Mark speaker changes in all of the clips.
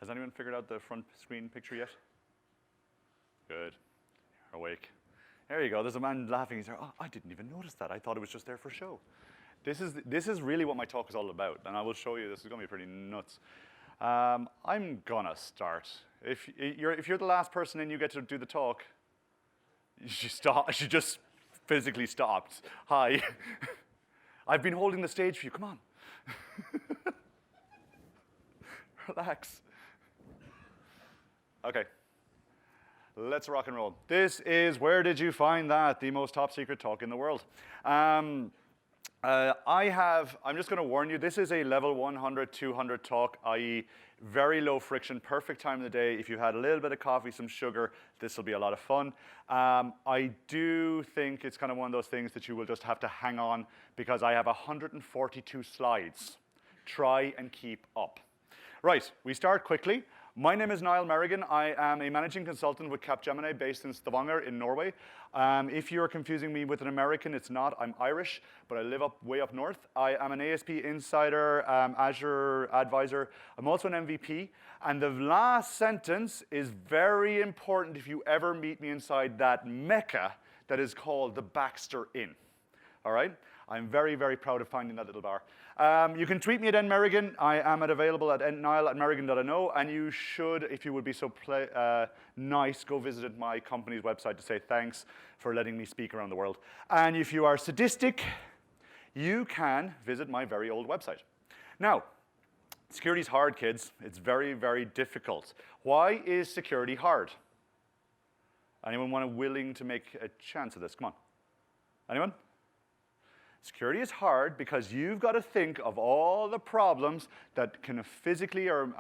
Speaker 1: Has anyone figured out the front screen picture yet? Good. You're awake. There you go. There's a man laughing. He's like, oh, I didn't even notice that. I thought it was just there for show. This is really what my talk is all about, and I will show you. This is going to be pretty nuts. I'm going to start. If you're the last person and you get to do the talk, she just physically stopped. Hi. I've been holding the stage for you. Come on. Relax. Okay. Let's rock and roll. This is Where Did You Find That? The most top secret talk in the world. I'm just going to warn you, this is a level 100, 200 talk, i.e. very low friction, perfect time of the day. If you had a little bit of coffee, some sugar, this will be a lot of fun. I do think it's kind of one of those things that you will just have to hang on because I have 142 slides. Try and keep up. Right, we start quickly. My name is Niall Merrigan. I am a managing consultant with Capgemini based in Stavanger in Norway. If you're confusing me with an American, it's not. I'm Irish, but I live way up north. I am an ASP Insider, Azure Advisor. I'm also an MVP. And the last sentence is very important if you ever meet me inside that mecca that is called the Baxter Inn. All right? I'm very, very proud of finding that little bar. You can tweet me at nmerrigan. I am available at niall@merrigan.no, and you should, if you would be so nice, go visit my company's website to say thanks for letting me speak around the world. And if you are sadistic, you can visit my very old website. Now, security's hard, kids. It's very, very difficult. Why is security hard? Anyone willing to make a chance of this? Come on. Anyone? Security is hard because you've got to think of all the problems that can physically or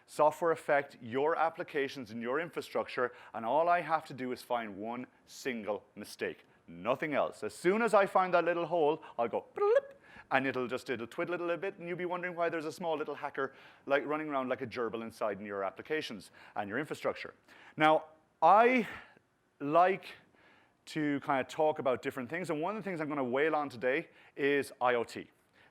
Speaker 1: software affect your applications and your infrastructure, and all I have to do is find one single mistake, nothing else. As soon as I find that little hole, I'll go, and it'll twiddle it a little bit, and you'll be wondering why there's a small little hacker like running around like a gerbil inside in your applications and your infrastructure. Now, I like to kind of talk about different things. And one of the things I'm going to wail on today is IoT,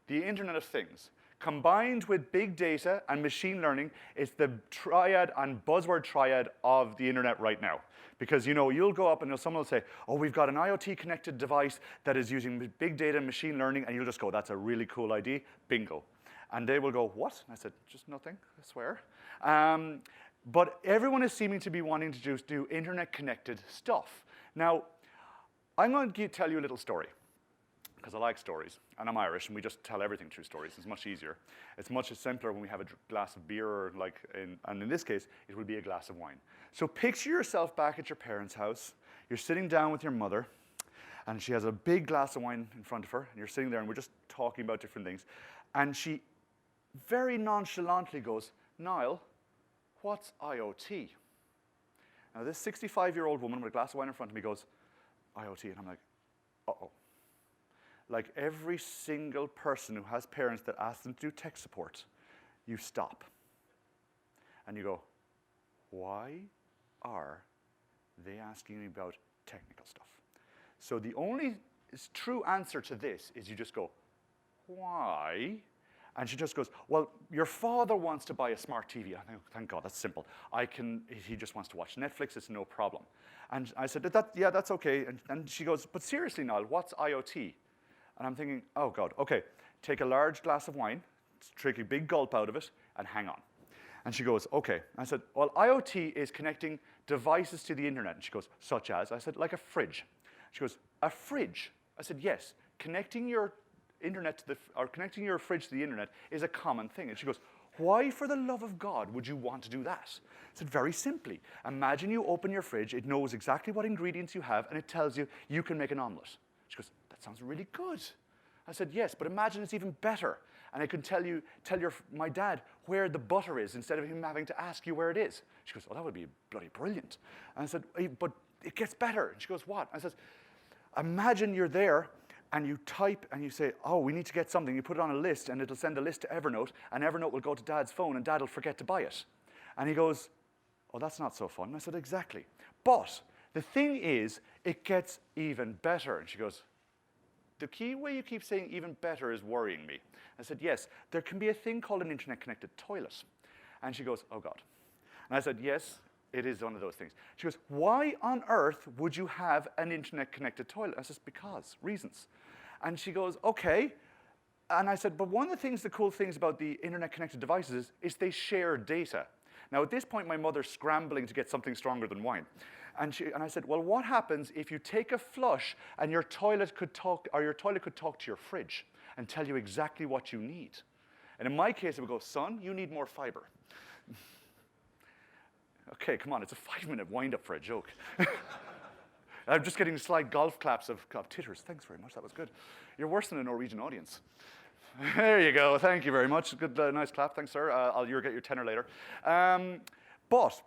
Speaker 1: the Internet of Things. Combined with big data and machine learning, it's the triad and buzzword triad of the Internet right now. Because you'll go up and someone will say, oh, we've got an IoT connected device that is using big data and machine learning, and you'll just go, that's a really cool idea, bingo. And they will go, what? And I said, just nothing, I swear. But everyone is seeming to be wanting to just do Internet connected stuff. Now, I'm going to tell you a little story, because I like stories, and I'm Irish, and we just tell everything through stories. It's much easier. It's much simpler when we have a glass of beer, or and in this case, it would be a glass of wine. So picture yourself back at your parents' house. You're sitting down with your mother, and she has a big glass of wine in front of her, and you're sitting there, and we're just talking about different things. And she very nonchalantly goes, Niall, what's IoT? Now, this 65-year-old woman with a glass of wine in front of me goes, IoT, and I'm like, uh-oh. Like every single person who has parents that ask them to do tech support, you stop. And you go, why are they asking me about technical stuff? So the only true answer to this is you just go, why? And she just goes, well, your father wants to buy a smart TV. I think, thank God, that's simple. He just wants to watch Netflix, it's no problem. And I said, yeah, that's okay. And she goes, but seriously, Niall, what's IoT? And I'm thinking, oh God, okay, take a large glass of wine, take a big gulp out of it, and hang on. And she goes, okay. I said, well, IoT is connecting devices to the Internet. And she goes, such as? I said, like a fridge. She goes, a fridge? I said, yes, connecting your connecting your fridge to the Internet is a common thing. And she goes, why, for the love of God, would you want to do that? I said, very simply. Imagine you open your fridge, it knows exactly what ingredients you have, and it tells you you can make an omelet. She goes, that sounds really good. I said, yes, but imagine it's even better. And I can tell my dad where the butter is instead of him having to ask you where it is. She goes, well, that would be bloody brilliant. And I said, but it gets better. And she goes, what? I said, imagine you're there, and you type and you say, oh, we need to get something. You put it on a list, and it'll send a list to Evernote, and Evernote will go to Dad's phone, and Dad will forget to buy it. And he goes, oh, that's not so fun. And I said, exactly. But the thing is, it gets even better. And she goes, the key way you keep saying even better is worrying me. I said, yes, there can be a thing called an internet-connected toilet. And she goes, oh, God. And I said, yes, it is one of those things. She goes, why on earth would you have an internet-connected toilet? I said, because, reasons. And she goes, okay. And I said, but one of the cool things about the internet-connected devices is they share data. Now, at this point, my mother's scrambling to get something stronger than wine. And I said, well, what happens if you take a flush and your toilet could talk to your fridge and tell you exactly what you need? And in my case, it would go, son, you need more fiber. Okay, come on, it's a 5-minute wind-up for a joke. I'm just getting slight golf claps of titters. Thanks very much, that was good. You're worse than a Norwegian audience. There you go, thank you very much. Good, nice clap, thanks, sir. You'll get your tenner later. But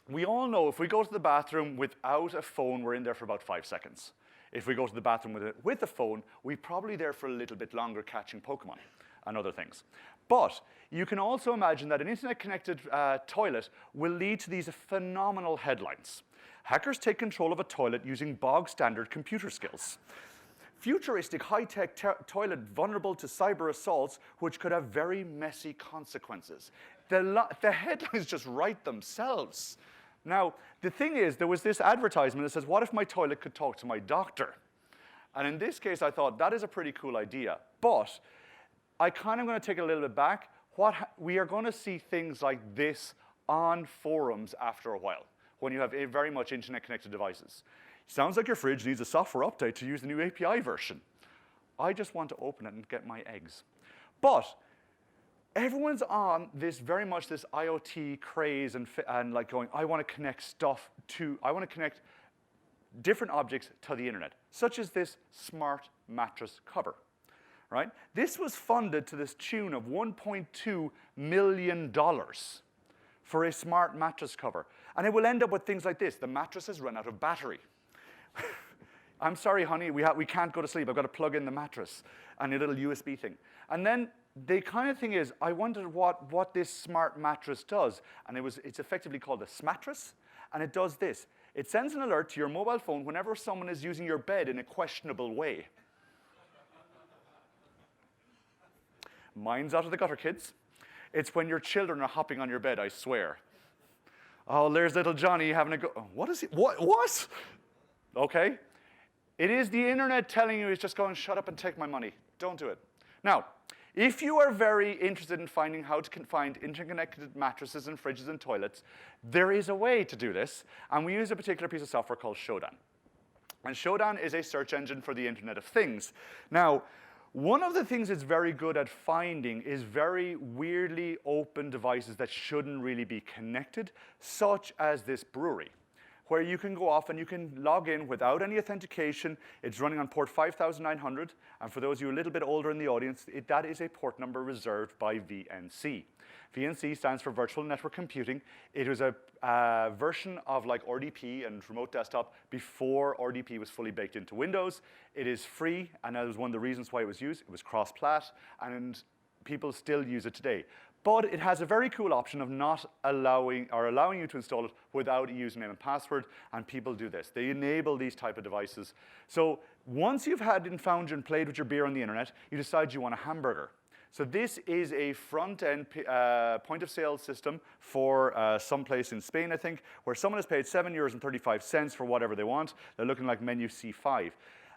Speaker 1: we all know if we go to the bathroom without a phone, we're in there for about 5 seconds. If we go to the bathroom with a phone, we're probably there for a little bit longer catching Pokemon and other things. But you can also imagine that an internet-connected toilet will lead to these phenomenal headlines. Hackers take control of a toilet using bog-standard computer skills. Futuristic high-tech toilet vulnerable to cyber assaults, which could have very messy consequences. The headlines just write themselves. Now, the thing is, there was this advertisement that says, what if my toilet could talk to my doctor? And in this case, I thought, that is a pretty cool idea. But I kind of going to take it a little bit back. We are going to see things like this on forums after a while, when you have very much internet-connected devices. Sounds like your fridge needs a software update to use the new API version. I just want to open it and get my eggs. But everyone's on very much this IoT craze and like going, I want to connect different objects to the internet, such as this smart mattress cover, right? This was funded to this tune of $1.2 million for a smart mattress cover. And it will end up with things like this. The mattress has run out of battery. I'm sorry, honey, we can't go to sleep. I've got to plug in the mattress and a little USB thing. And then the kind of thing is, I wondered what this smart mattress does. And it's effectively called a Smattress. And it does this. It sends an alert to your mobile phone whenever someone is using your bed in a questionable way. Mine's out of the gutter, kids. It's when your children are hopping on your bed, I swear. Oh, there's little Johnny having a go. What is it? What? Okay. It is the internet telling you, it's just going, shut up and take my money. Don't do it. Now, if you are very interested in finding how to find interconnected mattresses and fridges and toilets, there is a way to do this. And we use a particular piece of software called Shodan. And Shodan is a search engine for the Internet of Things. Now, one of the things it's very good at finding is very weirdly open devices that shouldn't really be connected, such as this brewery, where you can go off and you can log in without any authentication. It's running on port 5900, and for those of you a little bit older in the audience, that is a port number reserved by VNC. VNC stands for Virtual Network Computing. It was a version of like RDP and remote desktop before RDP was fully baked into Windows. It is free, and that was one of the reasons why it was used. It was cross-plat, and people still use it today. But it has a very cool option of not allowing you to install it without a username and password, and people do this. They enable these type of devices. So once you've had and found and played with your beer on the internet, you decide you want a hamburger. So this is a front-end point-of-sale system for someplace in Spain, I think, where someone has paid €7.35 for whatever they want. They're looking like menu C5.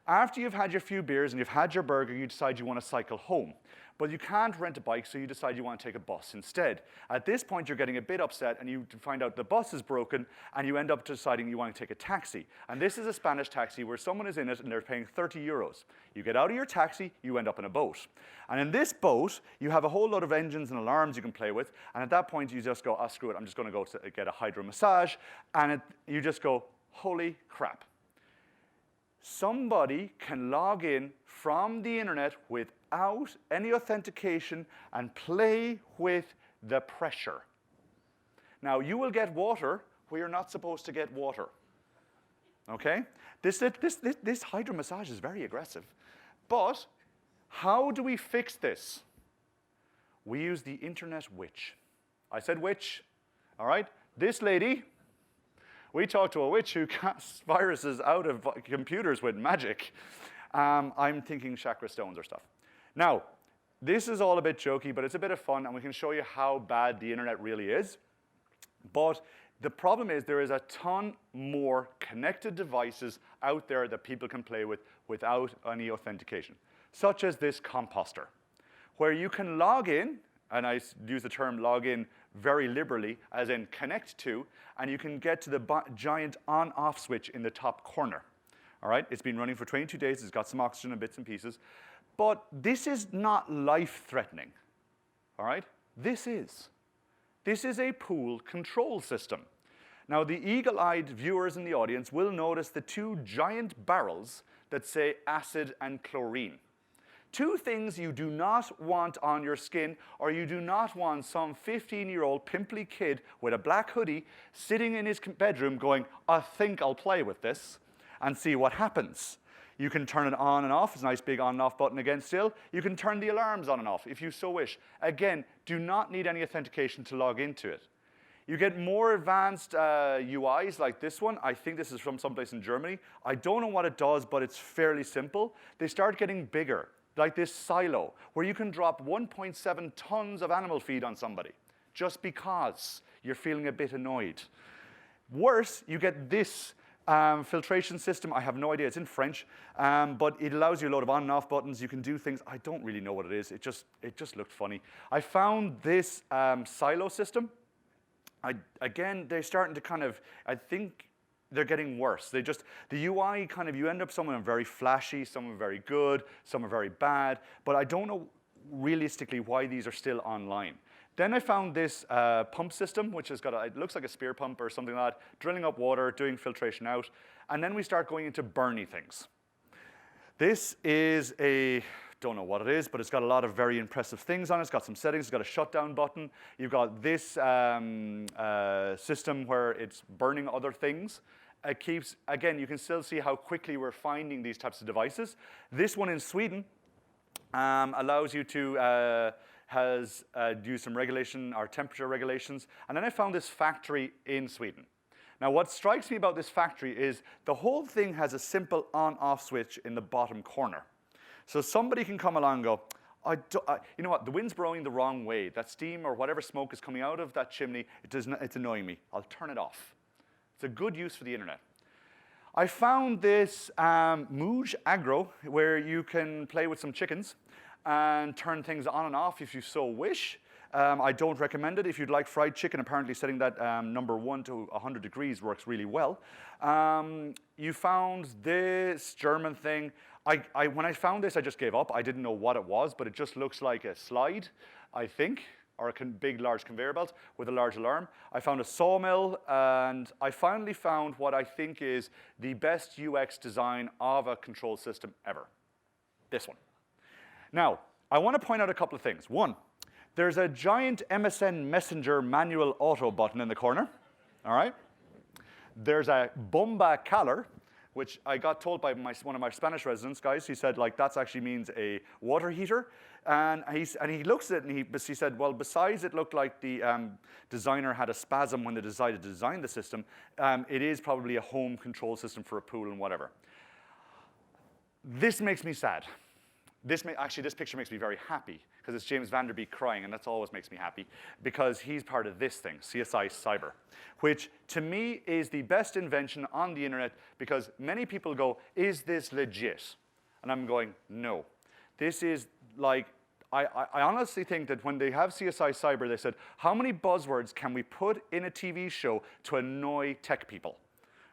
Speaker 1: After you've had your few beers and you've had your burger, you decide you want to cycle home. But you can't rent a bike, so you decide you want to take a bus instead. At this point, you're getting a bit upset, and you find out the bus is broken, and you end up deciding you want to take a taxi. And this is a Spanish taxi where someone is in it, and they're paying €30. You get out of your taxi, you end up in a boat. And in this boat, you have a whole lot of engines and alarms you can play with, and at that point, you just go, oh, screw it, I'm just going to go get a hydro massage, and you just go, holy crap. Somebody can log in from the internet without any authentication and play with the pressure. Now, you will get water where you're not supposed to get water. Okay? This hydro massage is very aggressive. But how do we fix this? We use the internet witch. I said witch, all right? This lady, we talked to a witch who casts viruses out of computers with magic. I'm thinking chakra stones or stuff. Now, This is all a bit jokey, but it's a bit of fun, and we can show you how bad the internet really is. But the problem is there is a ton more connected devices out there that people can play with without any authentication, such as this composter, where you can log in, and I use the term log in very liberally, as in connect to, and you can get to the giant on-off switch in the top corner. All right, it's been running for 22 days, it's got some oxygen and bits and pieces, but this is not life-threatening, all right? This is. This is a pool control system. Now, the eagle-eyed viewers in the audience will notice the two giant barrels that say acid and chlorine. Two things you do not want on your skin, or you do not want some 15-year-old pimply kid with a black hoodie sitting in his bedroom going, I think I'll play with this and see what happens. You can turn it on and off. It's a nice big on and off button again still. You can turn the alarms on and off if you so wish. Again, do not need any authentication to log into it. You get more advanced UIs like this one. I think this is from someplace in Germany. I don't know what it does, but it's fairly simple. They start getting bigger, like this silo, where you can drop 1.7 tons of animal feed on somebody, just because you're feeling a bit annoyed. Worse, you get this filtration system. I have no idea, it's in French, but it allows you a load of on and off buttons. You can do things, I don't really know what it is. It just looked funny. I found this silo system. Again, they're starting to kind of, I think they're getting worse. The UI kind of, you end up some of them very flashy, some are very good, some are very bad, but I don't know realistically why these are still online. Then I found this pump system, which has got it looks like a spear pump or something like that, drilling up water, doing filtration out, and then we start going into burny things. This is don't know what it is, but it's got a lot of very impressive things on it. It's got some settings, it's got a shutdown button. You've got this system where it's burning other things. It keeps, again, you can still see how quickly we're finding these types of devices. This one in Sweden allows you to do some regulation or temperature regulations. And then I found this factory in Sweden. Now, what strikes me about this factory is the whole thing has a simple on-off switch in the bottom corner. So somebody can come along and go, you know what, the wind's blowing the wrong way. That steam or whatever smoke is coming out of that chimney, it's annoying me. I'll turn it off. It's a good use for the internet. I found this Mooj Agro, where you can play with some chickens and turn things on and off if you so wish. I don't recommend it. If you'd like fried chicken, apparently setting that number 1 to 100 degrees works really well. You found this German thing. When I found this, I just gave up. I didn't know what it was, but it just looks like a slide, I think, or a big, large conveyor belt with a large alarm. I found a sawmill, and I finally found what I think is the best UX design of a control system ever. This one. Now, I want to point out a couple of things. One, there's a giant MSN Messenger manual auto button in the corner, all right? There's a bomba caller, which I got told by one of my Spanish residents, guys. He said, like, that actually means a water heater. And he looks at it, and he said, well, besides it looked like the designer had a spasm when they decided to design the system, it is probably a home control system for a pool and whatever. This makes me sad. Actually, this picture makes me very happy, because it's James Van Der Beek crying, and that always makes me happy, because he's part of this thing, CSI Cyber, which to me is the best invention on the internet, because many people go, is this legit? And I'm going, no. This is like, I honestly think that when they have CSI Cyber, they said, how many buzzwords can we put in a TV show to annoy tech people?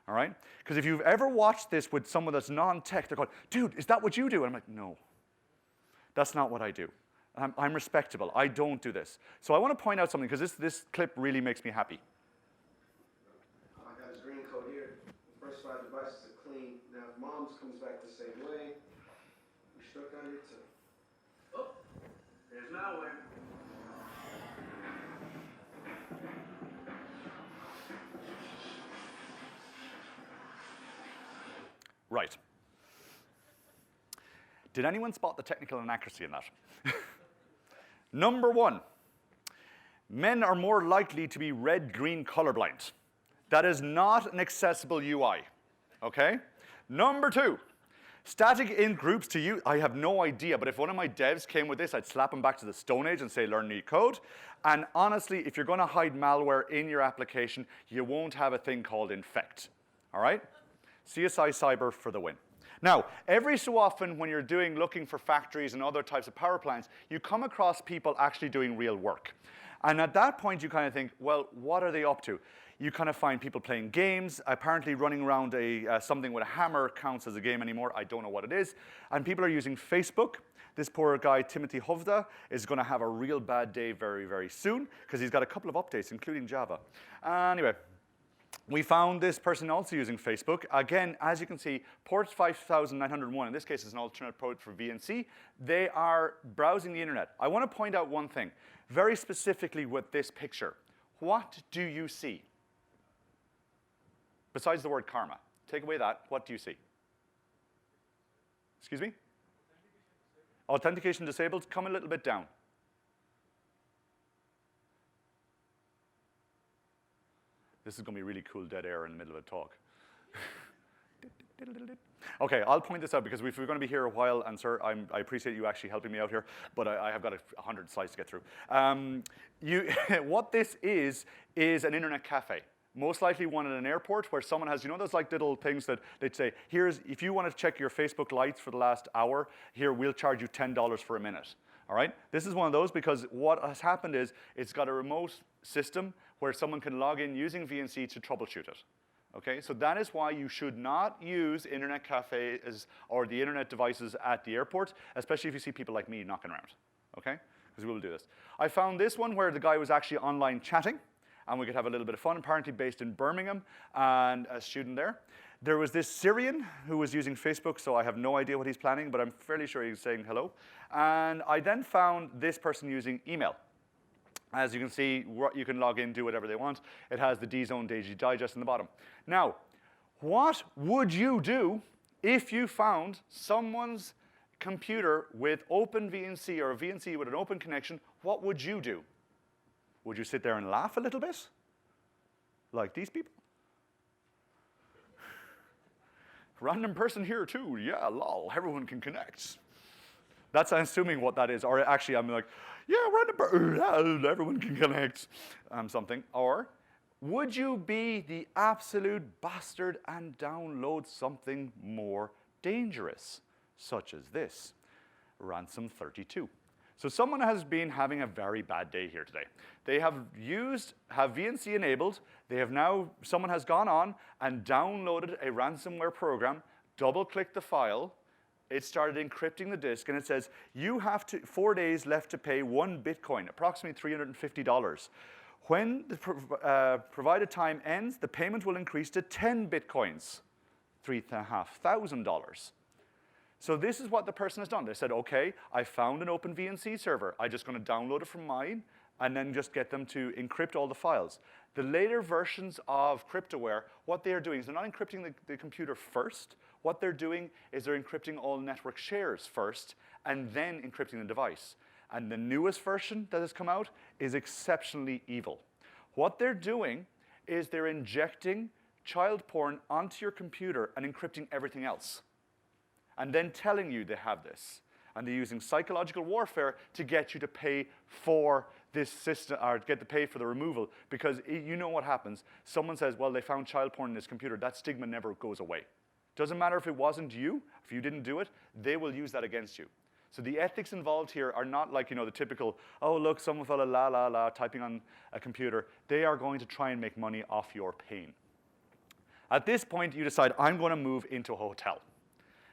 Speaker 1: All right? Because if you've ever watched this with someone that's non-tech, they're going, dude, is that what you do? And I'm like, no. That's not what I do. I'm respectable. I don't do this. So I want to point out something, because this clip really makes me happy.
Speaker 2: I got his green code here. The first 5 devices are clean. Now, if mom's comes back the same way, we struck out here too. Oh, there's malware.
Speaker 1: Right. Did anyone spot the technical inaccuracy in that? Number 1, men are more likely to be red-green colorblind. That is not an accessible UI, okay? Number 2, Static in groups to you, I have no idea, but if one of my devs came with this, I'd slap them back to the Stone Age and say, learn new code. And honestly, if you're going to hide malware in your application, you won't have a thing called infect, all right? CSI Cyber for the win. Now, every so often when you're looking for factories and other types of power plants, you come across people actually doing real work. And at that point, you kind of think, well, what are they up to? You kind of find people playing games, apparently running around something with a hammer counts as a game anymore. I don't know what it is. And people are using Facebook. This poor guy, Timothy Hovda, is going to have a real bad day very, very soon because he's got a couple of updates, including Java. Anyway, we found this person also using Facebook. Again, as you can see, port 5901, in this case, is an alternate port for VNC. They are browsing the internet. I want to point out one thing, very specifically with this picture. What do you see? Besides the word karma. Take away that, what do you see? Excuse me? Authentication disabled, come a little bit down. This is going to be really cool dead air in the middle of a talk. Okay, I'll point this out because if we're going to be here a while, and sir, I appreciate you actually helping me out here, but I have got 100 slides to get through. What this is an internet cafe. Most likely one at an airport where someone has, you know those like little things that they'd say, if you want to check your Facebook lights for the last hour, here, we'll charge you $10 for a minute. All right? This is one of those because what has happened is it's got a remote system where someone can log in using VNC to troubleshoot it. Okay? So that is why you should not use internet cafes or the internet devices at the airport, especially if you see people like me knocking around. Okay? Because we will do this. I found this one where the guy was actually online chatting, and we could have a little bit of fun, apparently based in Birmingham, and a student there. There was this Syrian who was using Facebook, so I have no idea what he's planning, but I'm fairly sure he's saying hello. And I then found this person using email. As you can see, you can log in, do whatever they want. It has the D-Zone Daisy Digest in the bottom. Now, what would you do if you found someone's computer with open VNC or a VNC with an open connection? What would you do? Would you sit there and laugh a little bit? Like these people? Random person here too, yeah, lol, everyone can connect. That's assuming what that is. Or actually, I'm like, yeah, random person, everyone can connect, something. Or would you be the absolute bastard and download something more dangerous, such as this, Ransom 32? So someone has been having a very bad day here today. They have VNC enabled. They have now, someone has gone on and downloaded a ransomware program, double-clicked the file. It started encrypting the disk, and it says, you have 4 days left to pay 1 Bitcoin, approximately $350. When the provided time ends, the payment will increase to 10 Bitcoins, $3,500. So this is what the person has done. They said, okay, I found an open VNC server. I'm just going to download it from mine and then just get them to encrypt all the files. The later versions of Cryptoware, what they are doing is they're not encrypting the computer first. What they're doing is they're encrypting all network shares first and then encrypting the device. And the newest version that has come out is exceptionally evil. What they're doing is they're injecting child porn onto your computer and encrypting everything else, and then telling you they have this. And they're using psychological warfare to get you to pay for this system, or get to pay for the removal, because you know what happens. Someone says, well, they found child porn in this computer. That stigma never goes away. Doesn't matter if it wasn't you, if you didn't do it, they will use that against you. So the ethics involved here are not like, the typical, oh, look, some fella la, la, la, typing on a computer. They are going to try and make money off your pain. At this point, you decide, I'm going to move into a hotel.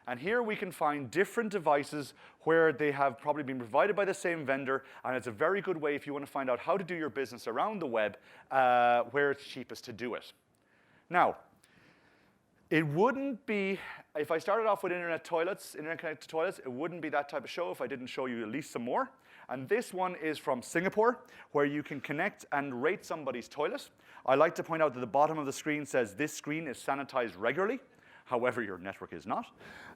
Speaker 1: And here we can find different devices where they have probably been provided by the same vendor, and it's a very good way if you want to find out how to do your business around the web, where it's cheapest to do it. Now, it wouldn't be, if I started off with internet connected toilets, it wouldn't be that type of show if I didn't show you at least some more. And this one is from Singapore, where you can connect and rate somebody's toilet. I like to point out that the bottom of the screen says, this screen is sanitized regularly. however your network is not.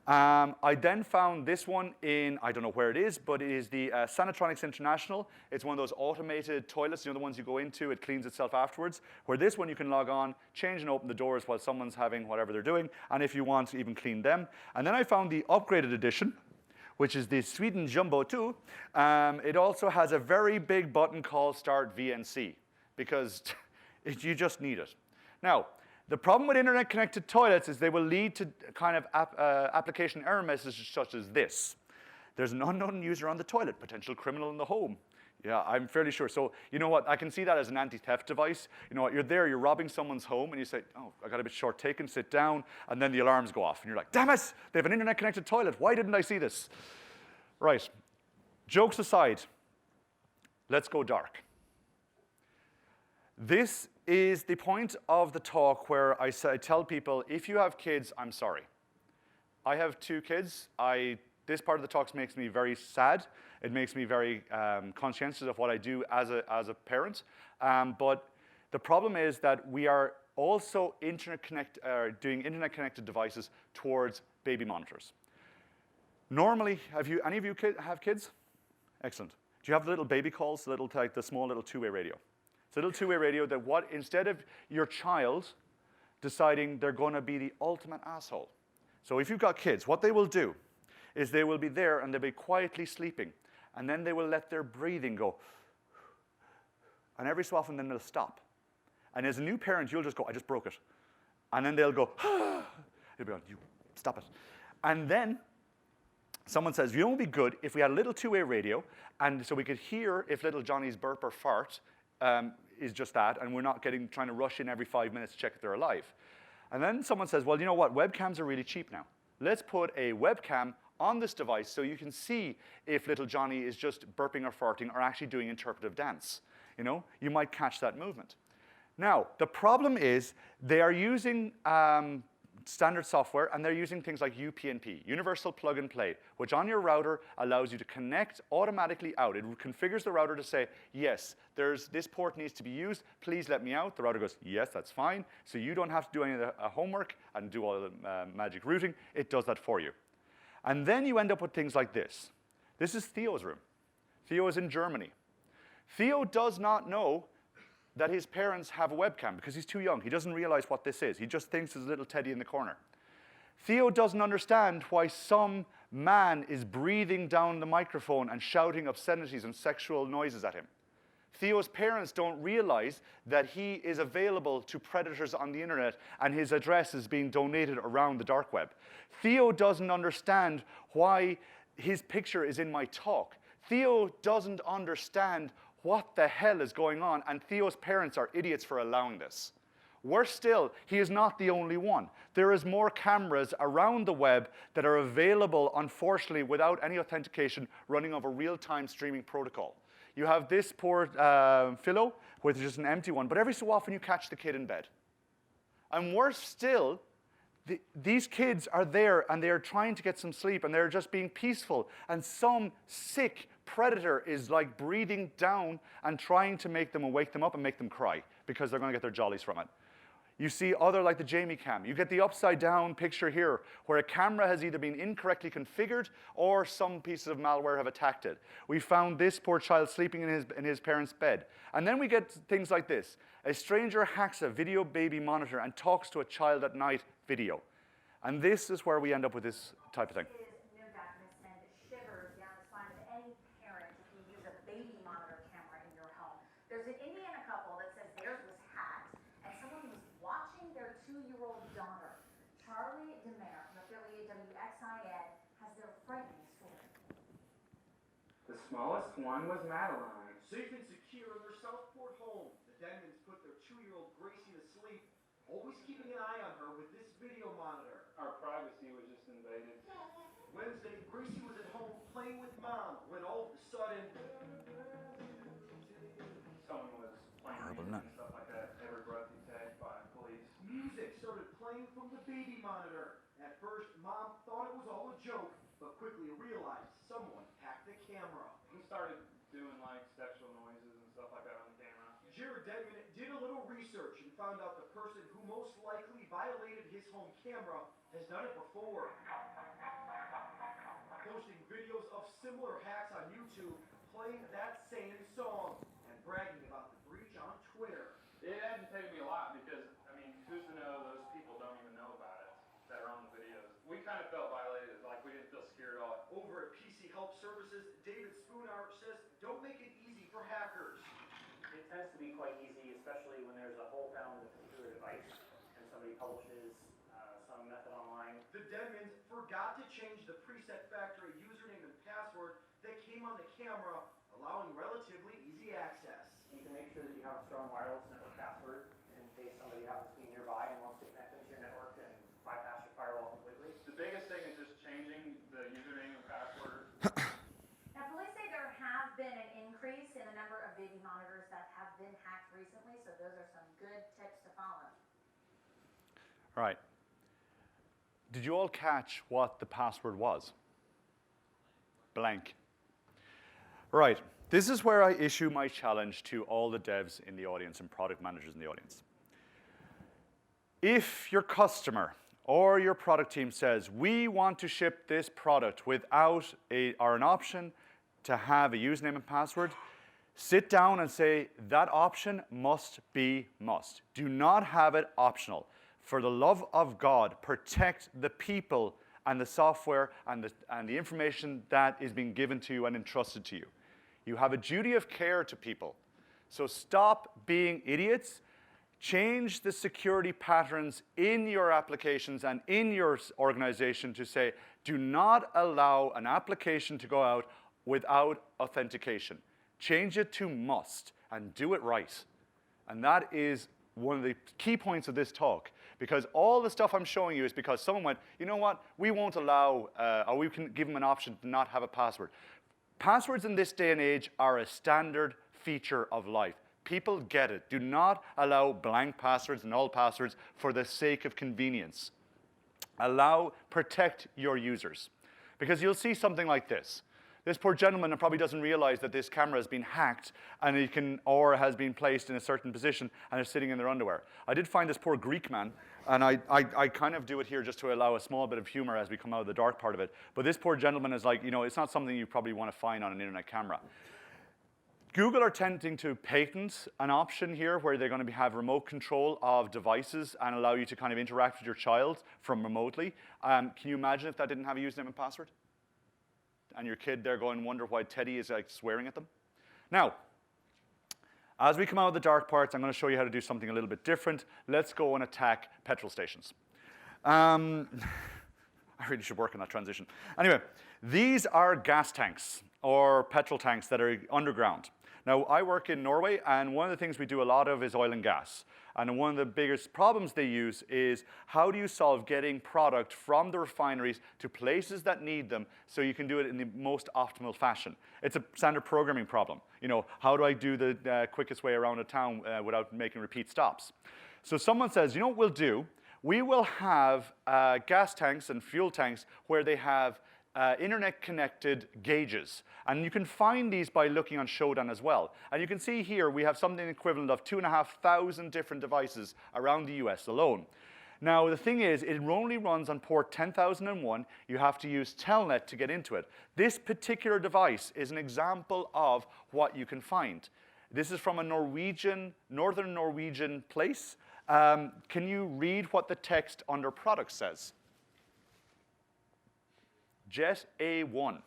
Speaker 1: I then found this one in, I don't know where it is, but it is the Sanitronics International. It's one of those automated toilets, you know, the ones you go into, it cleans itself afterwards, where this one you can log on, change and open the doors while someone's having whatever they're doing, and if you want, even clean them. And then I found the upgraded edition, which is the Sweden Jumbo 2. It also has a very big button called Start VNC, because you just need it. Now, the problem with internet-connected toilets is they will lead to kind of application error messages such as this. There's an unknown user on the toilet, potential criminal in the home. Yeah, I'm fairly sure. So you know what, I can see that as an anti-theft device. You know what, you're there, you're robbing someone's home, and you say, oh, I got a bit short taken, sit down, and then the alarms go off. And you're like, damn it, they have an internet-connected toilet. Why didn't I see this? Right, jokes aside, let's go dark. This is the point of the talk where I tell people, if you have kids, I'm sorry. I have 2 kids. This part of the talk makes me very sad. It makes me very conscientious of what I do as a parent. But the problem is that we are also doing internet-connected devices towards baby monitors. Normally, any of you have kids? Excellent. Do you have the little baby calls, the small little two-way radio? It's a little two-way radio that instead of your child deciding they're going to be the ultimate asshole. So if you've got kids, what they will do is they will be there and they'll be quietly sleeping. And then they will let their breathing go. And every so often, then they'll stop. And as a new parent, you'll just go, I just broke it. And then they'll go, you'll be like, you stop it. And then someone says, you know what would be good if we had a little two-way radio, and so we could hear if little Johnny's burp or fart is just that, and we're not trying to rush in every 5 minutes to check if they're alive. And then someone says, well, you know what? Webcams are really cheap now. Let's put a webcam on this device so you can see if little Johnny is just burping or farting or actually doing interpretive dance. You know, you might catch that movement. Now, the problem is they are using standard software, and they're using things like UPnP, Universal Plug and Play, which on your router allows you to connect automatically out. It configures the router to say, yes, this port needs to be used, please let me out. The router goes, yes, that's fine. So you don't have to do any of the homework and do all the magic routing. It does that for you. And then you end up with things like this. This is Theo's room. Theo is in Germany. Theo does not know that his parents have a webcam because he's too young. He doesn't realize what this is. He just thinks there's a little teddy in the corner. Theo doesn't understand why some man is breathing down the microphone and shouting obscenities and sexual noises at him. Theo's parents don't realize that he is available to predators on the internet and his address is being donated around the dark web. Theo doesn't understand why his picture is in my talk. Theo doesn't understand what the hell is going on, and Theo's parents are idiots for allowing this. Worse still, he is not the only one. There is more cameras around the web that are available, unfortunately, without any authentication, running over real-time streaming protocol. You have this poor Philo, which is just an empty one, but every so often you catch the kid in bed. And worse still, these kids are there and they're trying to get some sleep and they're just being peaceful, and some sick predator is like breathing down and trying to make them and wake them up and make them cry because they're going to get their jollies from it. You see other like the Jamie cam. You get the upside down picture here where a camera has either been incorrectly configured or some pieces of malware have attacked it. We found this poor child sleeping in his parents' bed. And then we get things like this. A stranger hacks a video baby monitor and talks to a child at night video. And this is where we end up with this type of thing.
Speaker 3: The smallest one was Madeline.
Speaker 2: Safe and secure in their Southport home, the Denmans put their 2-year-old Gracie to sleep, always keeping an eye on her with this video monitor.
Speaker 3: Our privacy was just invaded.
Speaker 2: Wednesday, Gracie was at home playing with Mom when all of a sudden
Speaker 3: Someone was playing music and stuff like that. Every breath you take by police.
Speaker 2: music started playing from the baby monitor. At first, Mom thought it was all a joke, but quickly realized someone hacked the camera.
Speaker 3: He started doing like sexual noises and stuff like that on the camera.
Speaker 2: Jared Denman did a little research and found out the person who most likely violated his home camera has done it before. Posting videos of similar hacks on YouTube, playing that same song, and bragging about the breach on Twitter.
Speaker 3: It hasn't taken me a lot because, I mean, who's to know those people don't even know about it that are on the videos. We kind of felt violated, like we didn't feel scared at all.
Speaker 2: Over at PC Help Services, David Spoonar says, don't make it easy for hackers.
Speaker 4: It tends to be quite easy, especially when there's a hole found in a particular device and somebody publishes some method online.
Speaker 2: The Denmans forgot to change the preset factory username and password that came on the camera, allowing relatively easy access.
Speaker 4: You can make sure that you have a strong wireless network password in case somebody happens to be nearby and wants to connect into your network and bypass your firewall completely.
Speaker 3: The biggest thing is just changing the username and password.
Speaker 5: Now, police say there have been an increase in the number of baby monitors that have been hacked recently, so those are some good tips to follow.
Speaker 1: All right. Did you all catch what the password was? Blank. Right. This is where I issue my challenge to all the devs in the audience and product managers in the audience. If your customer or your product team says, we want to ship this product without or an option to have a username and password, sit down and say, that option must be must. Do not have it optional. For the love of God, protect the people and the software and the information that is being given to you and entrusted to you. You have a duty of care to people. So stop being idiots. Change the security patterns in your applications and in your organization to say, do not allow an application to go out without authentication. Change it to must and do it right. And that is one of the key points of this talk. Because all the stuff I'm showing you is because someone went, you know what, we won't allow, or we can give them an option to not have a password. Passwords in this day and age are a standard feature of life. People get it. Do not allow blank passwords, null passwords for the sake of convenience. Protect your users. Because you'll see something like this. This poor gentleman probably doesn't realize that this camera has been hacked and or has been placed in a certain position and is sitting in their underwear. I did find this poor Greek man, and I kind of do it here just to allow a small bit of humor as we come out of the dark part of it. But this poor gentleman is like, you know, it's not something you probably want to find on an internet camera. Google are attempting to patent an option here where they're going to have remote control of devices and allow you to kind of interact with your child from remotely. Can you imagine if that didn't have a username and password? And your kid there going, wonder why Teddy is like swearing at them. Now, as we come out of the dark parts, I'm going to show you how to do something a little bit different. Let's go and attack petrol stations. I really should work on that transition. Anyway, these are gas tanks or petrol tanks that are underground. Now, I work in Norway, and one of the things we do a lot of is oil and gas. And one of the biggest problems they use is how do you solve getting product from the refineries to places that need them so you can do it in the most optimal fashion. It's a standard programming problem. You know, how do I do the quickest way around a town without making repeat stops? So someone says, you know what we'll do? We will have gas tanks and fuel tanks where they have internet-connected gauges. And you can find these by looking on Shodan as well. And you can see here we have something equivalent of 2,500 different devices around the US alone. Now, the thing is, it only runs on port 10,001. You have to use Telnet to get into it. This particular device is an example of what you can find. This is from a northern Norwegian place. Can you read what the text under product says? Jet A1.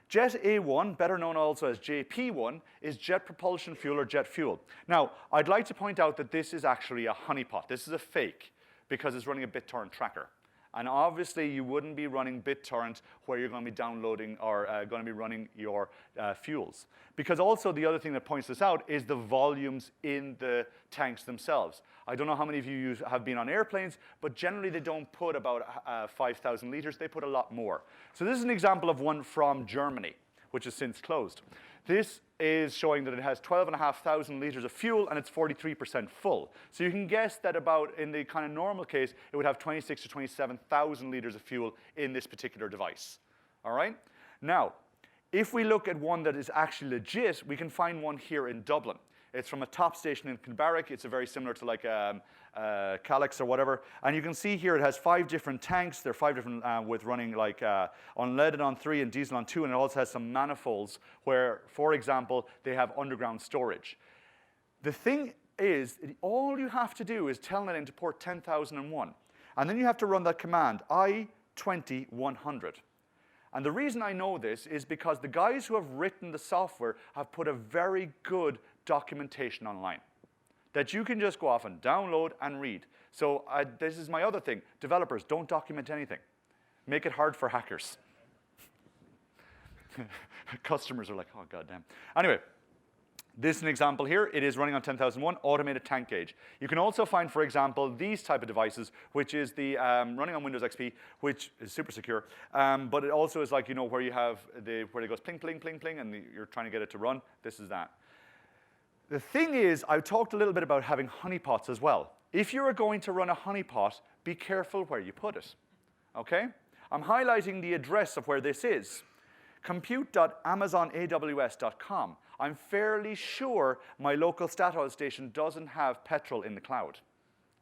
Speaker 1: Jet A1, better known also as JP1, is jet propulsion fuel or jet fuel. Now, I'd like to point out that this is actually a honeypot. This is a fake because it's running a BitTorrent tracker. And obviously, you wouldn't be running BitTorrent where you're going to be downloading or going to be running your fuels. Because also, the other thing that points this out is the volumes in the tanks themselves. I don't know how many of you have been on airplanes, but generally, they don't put about 5,000 liters. They put a lot more. So this is an example of one from Germany, which has since closed. This is showing that it has 12,500 liters of fuel, and it's 43% full. So you can guess that about, in the kind of normal case, it would have 26 to 27,000 liters of fuel in this particular device. All right? Now, if we look at one that is actually legit, we can find one here in Dublin. It's from a top station in Kilbarrack. It's very similar to like Calyx or whatever. And you can see here it has 5 different tanks. They're 5 different with running like unleaded on 3 and diesel on 2. And it also has some manifolds where, for example, they have underground storage. The thing is, all you have to do is telnet into port 10,001. And then you have to run that command, I-20-100. And the reason I know this is because the guys who have written the software have put a very good documentation online that you can just go off and download and read. So this is my other thing. Developers, don't document anything. Make it hard for hackers. Customers are like, oh, goddamn. Anyway. This is an example here. It is running on 10,001, automated tank gauge. You can also find, for example, these type of devices, which is the running on Windows XP, which is super secure. But it also is like, you know, where you have where it goes pling, pling, pling, pling, and you're trying to get it to run. This is that. The thing is, I talked a little bit about having honeypots as well. If you are going to run a honeypot, be careful where you put it. Okay? I'm highlighting the address of where this is. compute.amazonaws.com. I'm fairly sure my local Statoil station doesn't have petrol in the cloud,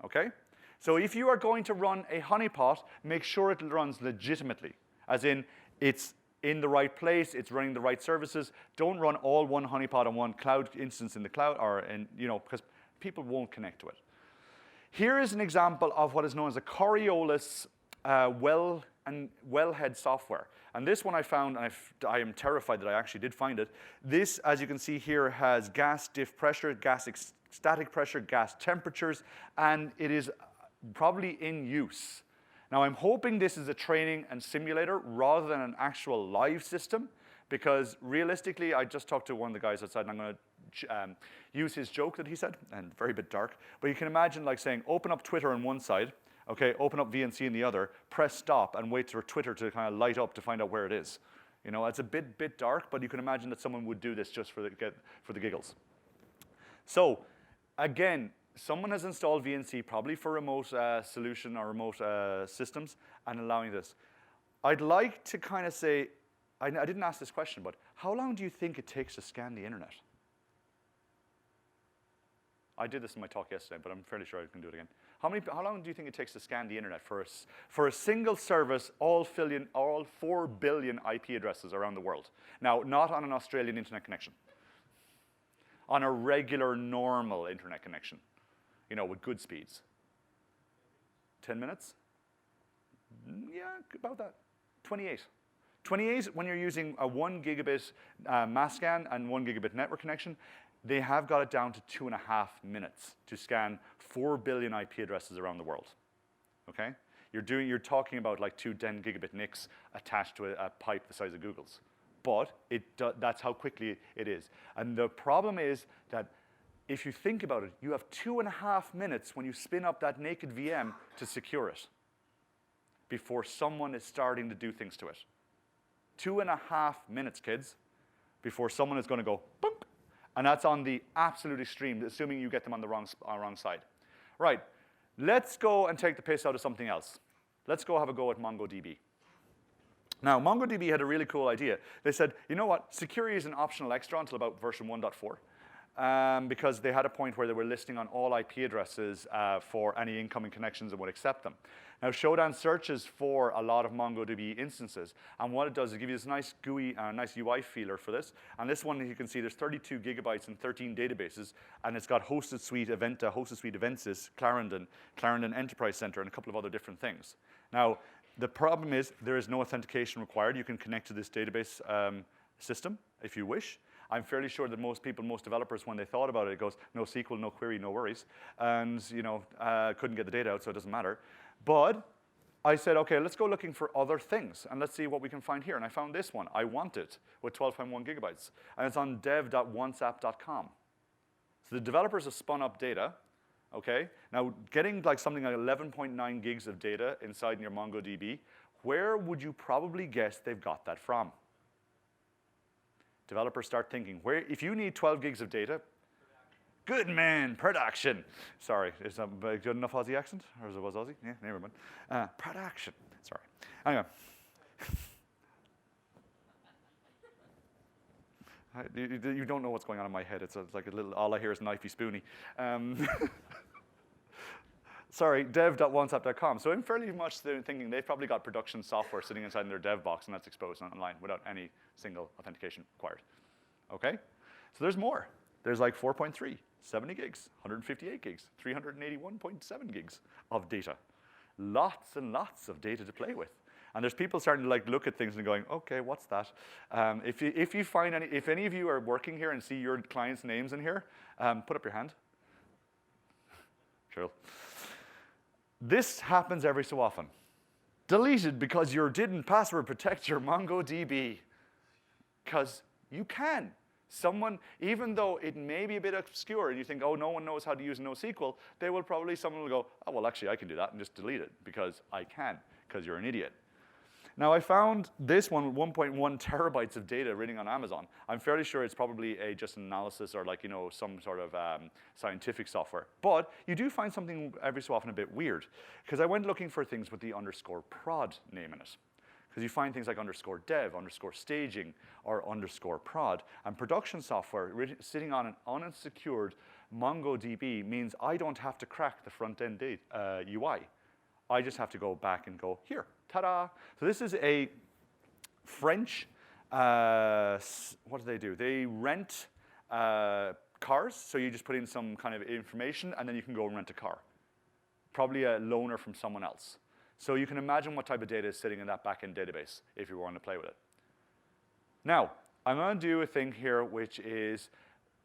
Speaker 1: okay? So if you are going to run a honeypot, make sure it runs legitimately, as in it's in the right place, it's running the right services. Don't run all one honeypot on one cloud instance in the cloud, or in, you know, because people won't connect to it. Here is an example of what is known as a Coriolis wellhead software. And this one I found, and I am terrified that I actually did find it. This, as you can see here, has gas diff pressure, gas static pressure, gas temperatures, and it is probably in use. Now, I'm hoping this is a training and simulator rather than an actual live system, because realistically, I just talked to one of the guys outside, and I'm going to use his joke that he said, and very bit dark. But you can imagine like saying, open up Twitter on one side, okay, open up VNC in the other, press stop, and wait for Twitter to kind of light up to find out where it is. You know, it's a bit dark, but you can imagine that someone would do this just for the giggles. So, again, someone has installed VNC probably for remote solution or remote systems and allowing this. I'd like to kind of say, I didn't ask this question, but how long do you think it takes to scan the internet? I did this in my talk yesterday, but I'm fairly sure I can do it again. How long do you think it takes to scan the internet for a single service, all 4 billion IP addresses around the world? Now, not on an Australian internet connection. On a regular, normal internet connection, you know, with good speeds. 10 minutes? Yeah, about that. 28. 28 when you're using a 1 gigabit mass scan and 1 gigabit network connection. They have got it down to 2.5 minutes to scan 4 billion IP addresses around the world, okay? You're talking about like 2 10 gigabit NICs attached to a pipe the size of Google's. But that's how quickly it is. And the problem is that if you think about it, you have 2.5 minutes when you spin up that naked VM to secure it before someone is starting to do things to it. 2.5 minutes, kids, before someone is going to go, boop. And that's on the absolute extreme, assuming you get them on the wrong side. Right, let's go and take the piss out of something else. Let's go have a go at MongoDB. Now, MongoDB had a really cool idea. They said, you know what, security is an optional extra until about version 1.4, because they had a point where they were listing on all IP addresses for any incoming connections that would accept them. Now, Shodan searches for a lot of MongoDB instances, and what it does is give you this nice GUI, nice UI feeler for this. And this one, you can see there's 32 gigabytes and 13 databases, and it's got hosted suite Eventa, hosted suite Eventsys, Clarendon Enterprise Center, and a couple of other different things. Now, the problem is there is no authentication required. You can connect to this database system if you wish. I'm fairly sure that most people, most developers, when they thought about it, it goes, no SQL, no query, no worries. And, you know, couldn't get the data out, so it doesn't matter. But I said, OK, let's go looking for other things, and let's see what we can find here. And I found this one. I want it with 12.1 gigabytes. And it's on dev.onceapp.com. So the developers have spun up data. OK? Now, getting like something like 11.9 gigs of data inside your MongoDB, where would you probably guess they've got that from? Developers start thinking, if you need 12 gigs of data, good man, production. Sorry, is that a good enough Aussie accent? Or was it Aussie? Yeah, never mind. Production, sorry. Anyway. You don't know what's going on in my head. It's like a little, all I hear is knifey spoony. Sorry, dev.onceapp.com. So I'm fairly much thinking they've probably got production software sitting inside in their dev box, and that's exposed online without any single authentication required. Okay? So there's more. There's like 4.3, 70 gigs, 158 gigs, 381.7 gigs of data. Lots and lots of data to play with. And there's people starting to like look at things and going, okay, what's that? If you find if any of you are working here and see your clients' names in here, put up your hand. Cool. This happens every so often. Deleted because you didn't password protect your MongoDB. Because you can. Someone, even though it may be a bit obscure, and you think, oh, no one knows how to use NoSQL, someone will go, oh, well, actually, I can do that and just delete it because I can, because you're an idiot. Now, I found this one with 1.1 terabytes of data reading on Amazon. I'm fairly sure it's probably just an analysis or like, some sort of scientific software. But you do find something every so often a bit weird, because I went looking for things with the _prod name in it. Because you find things like _dev, _staging, or _prod. And production software sitting on an unsecured MongoDB means I don't have to crack the front-end UI. I just have to go back and go, here, ta-da. So this is a French, what do? They rent cars, so you just put in some kind of information, and then you can go and rent a car. Probably a loaner from someone else. So you can imagine what type of data is sitting in that back-end database if you want to play with it. Now, I'm going to do a thing here which is